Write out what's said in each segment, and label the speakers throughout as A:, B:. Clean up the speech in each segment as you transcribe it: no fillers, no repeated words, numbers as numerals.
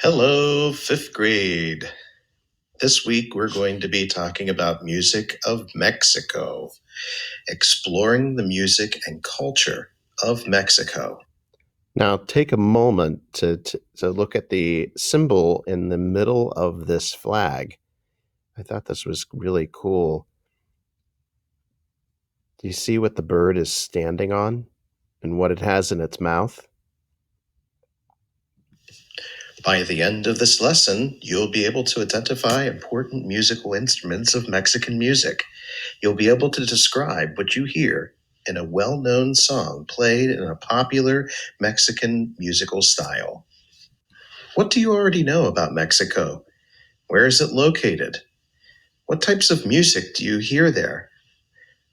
A: Hello, fifth grade. This week we're going to be talking about music of Mexico, exploring the music and culture of Mexico.
B: Now, take a moment to look at the symbol in the middle of this flag. I thought this was really cool. Do you see what the bird is standing on and what it has in its mouth?
A: By the end of this lesson, you'll be able to identify important musical instruments of Mexican music. You'll be able to describe what you hear in a well-known song played in a popular Mexican musical style. What do you already know about Mexico? Where is it located? What types of music do you hear there?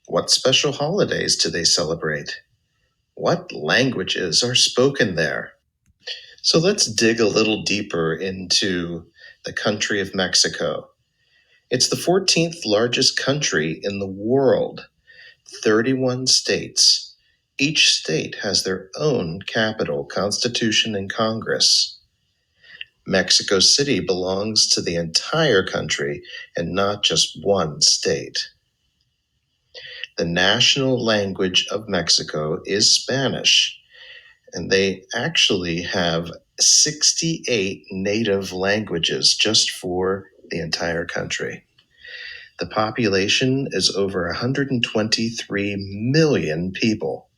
A: What special holidays do they celebrate? What languages are spoken there? So let's dig a little deeper into the country of Mexico. It's the 14th largest country in the world, 31 states. Each state has their own capital, constitution, and Congress. Mexico City belongs to the entire country and not just one state. The national language of Mexico is Spanish, and they actually have 68 native languages just for the entire country. The population is over 123 million people.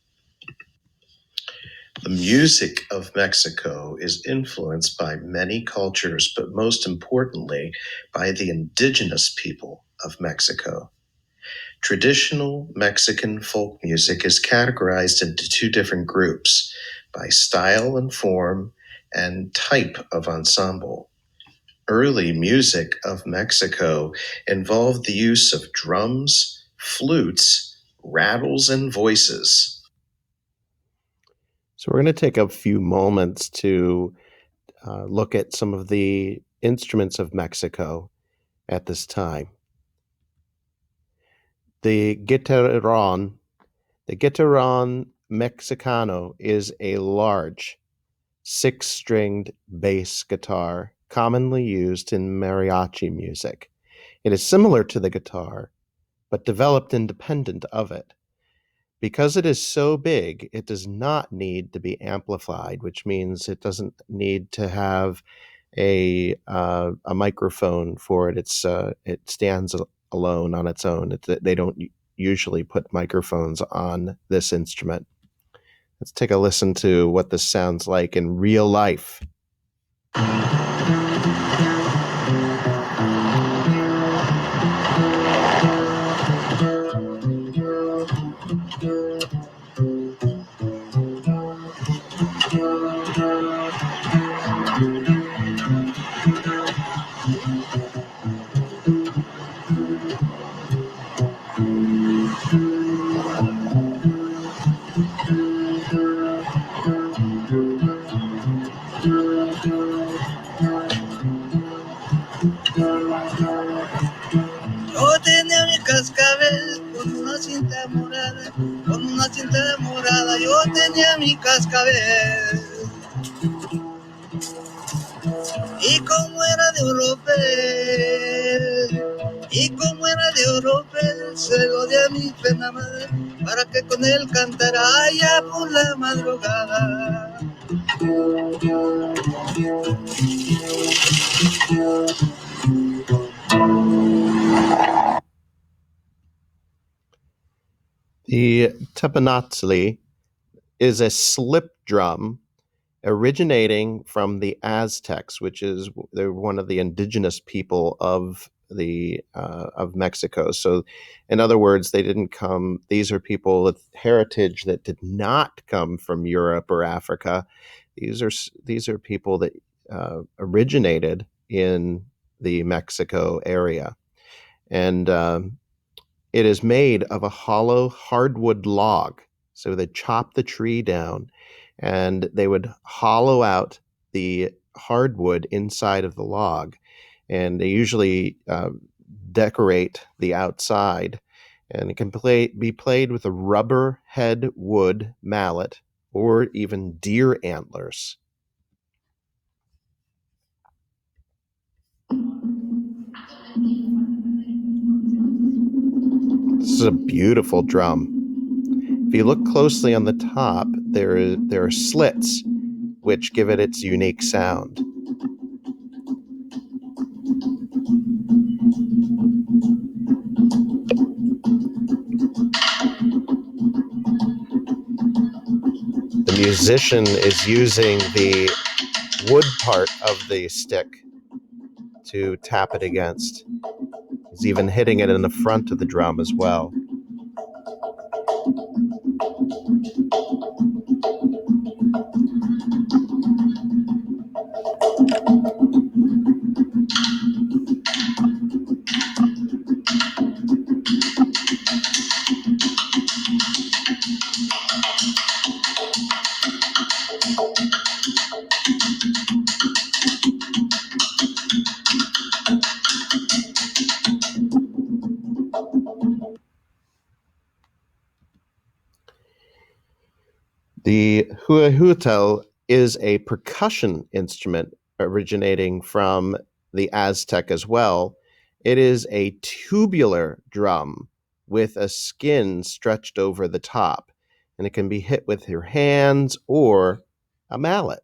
A: The music of Mexico is influenced by many cultures, but most importantly, by the indigenous people of Mexico. Traditional Mexican folk music is categorized into two different groups by style and form and type of ensemble. Early music of Mexico involved the use of drums, flutes, rattles, and voices.
B: So, we're going to take a few moments to look at some of the instruments of Mexico at this time. The guitarrón mexicano is a large, six-stringed bass guitar commonly used in mariachi music. It is similar to the guitar, but developed independent of it. Because it is so big, it does not need to be amplified, which means it doesn't need to have a microphone for it. It stands alone on its own. They don't usually put microphones on this instrument. Let's take a listen to what this sounds like in real life.
C: Yo tenía mi cascabel con una cinta morada, yo tenía mi cascabel. Y como era de oropel, se lo di a mi pena madre, para que con él cantara allá por la madrugada.
B: The teponazli is a slip drum originating from the Aztecs, which is they're one of the indigenous people of Mexico. So, in other words, they didn't come. These are people with heritage that did not come from Europe or Africa. These are people that originated in the Mexico area, and it is made of a hollow hardwood log. So they chop the tree down and they would hollow out the hardwood inside of the log. And they usually decorate the outside. And it can be played with a rubber head wood mallet or even deer antlers. This is a beautiful drum. If you look closely on the top, there are slits which give it its unique sound. The musician is using the wood part of the stick to tap it against. He's even hitting it in the front of the drum as well. The huahuatel is a percussion instrument originating from the Aztec as well. It is a tubular drum with a skin stretched over the top, and it can be hit with your hands or a mallet.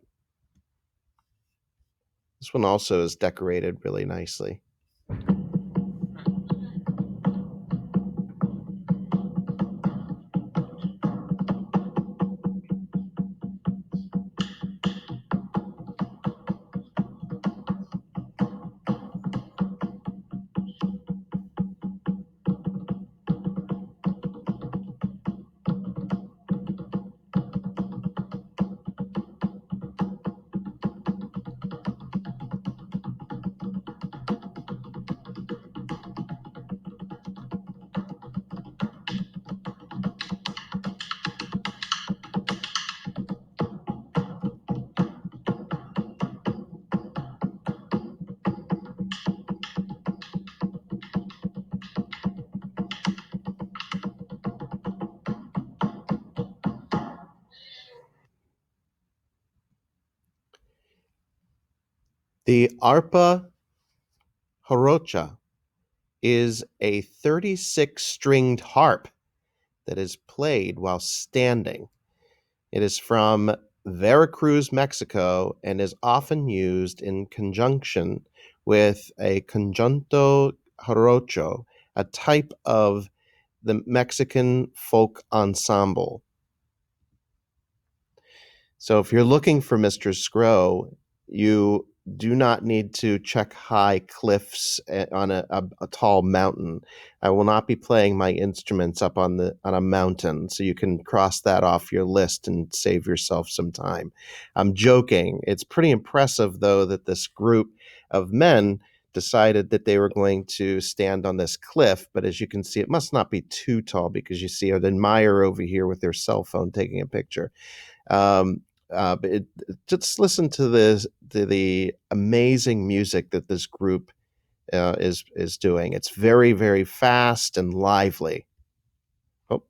B: This one also is decorated really nicely. The arpa jarocha is a 36-stringed harp that is played while standing. It is from Veracruz, Mexico, and is often used in conjunction with a conjunto jarocho, a type of the Mexican folk ensemble. So if you're looking for Mr. Scrow, you do not need to check high cliffs on a tall mountain. I will not be playing my instruments up on a mountain, so you can cross that off your list and save yourself some time. I'm joking. It's pretty impressive, though, that this group of men decided that they were going to stand on this cliff, but as you can see, it must not be too tall because you see an admirer over here with their cell phone taking a picture. But just listen to the amazing music that this group is doing. It's very, very fast and lively. Oh.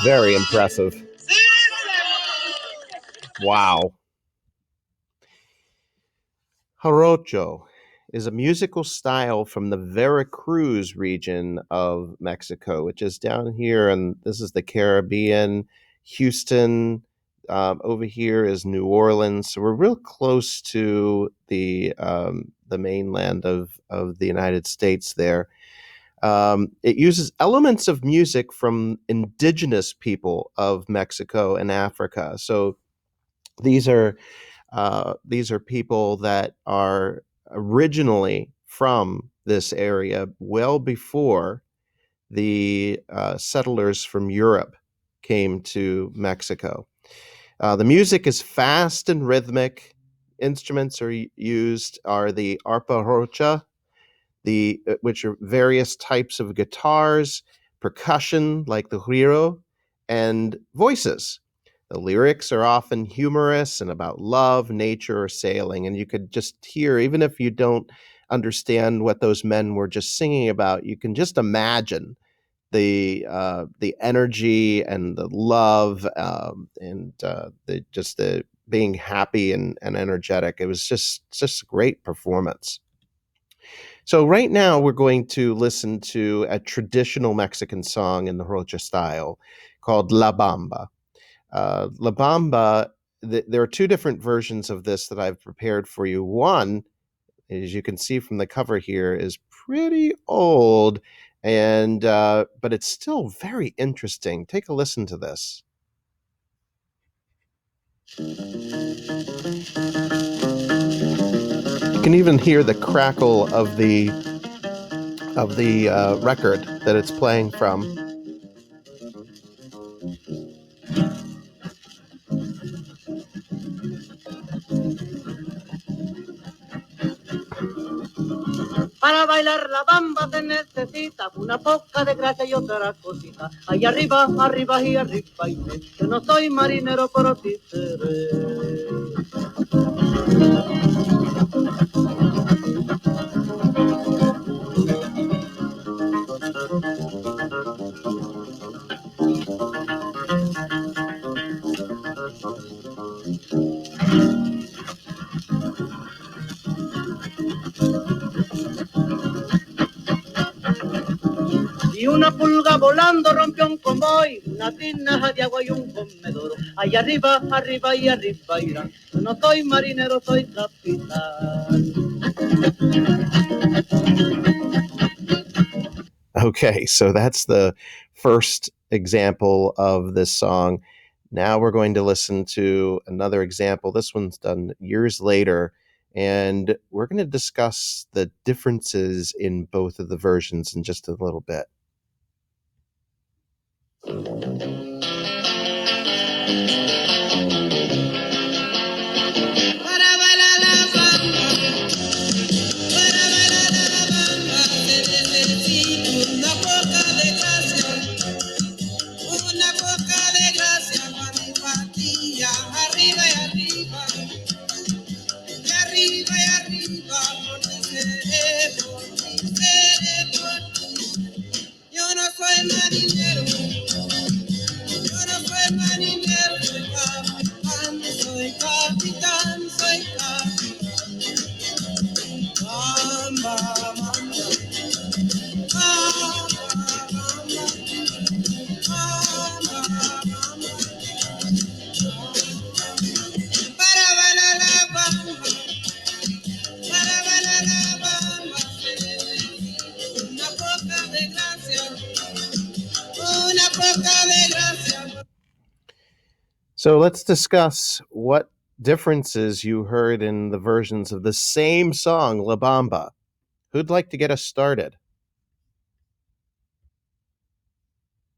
B: Very impressive. Wow. Jarocho is a musical style from the Veracruz region of Mexico, which is down here, and this is the Caribbean. Houston, over here is New Orleans, so we're real close to the mainland of the United States. There, it uses elements of music from indigenous people of Mexico and Africa. So these are people that are originally from this area well before the settlers from Europe came to Mexico. The music is fast and rhythmic. Instruments used are the arpa rocha, which are various types of guitars, percussion like the güiro, and voices. The lyrics are often humorous and about love, nature, or sailing, and you could just hear, even if you don't understand what those men were just singing about, you can just imagine the energy and the love, and the being happy and energetic. It was just a great performance. So right now we're going to listen to a traditional Mexican song in the Rocha style called La Bamba. La Bamba, there are two different versions of this that I've prepared for you. One, as you can see from the cover here, is pretty old, and but it's still very interesting. Take a listen to this. You can even hear the crackle of the record that it's playing from.
C: Para bailar la bamba se necesita una poca de gracia y otra cosita. Ahí arriba, arriba y arriba iré. Yo no soy marinero, pero sí seré. Y una pulga volando rompió un convoy, una tinaja de agua y un comedor. Ahí arriba, arriba y arriba irán. Yo no soy marinero, soy capitán.
B: Okay, so that's the first example of this song. Now we're going to listen to another example. This one's done years later, and we're going to discuss the differences in both of the versions in just a little bit. So let's discuss what differences you heard in the versions of the same song, La Bamba. Who'd like to get us started?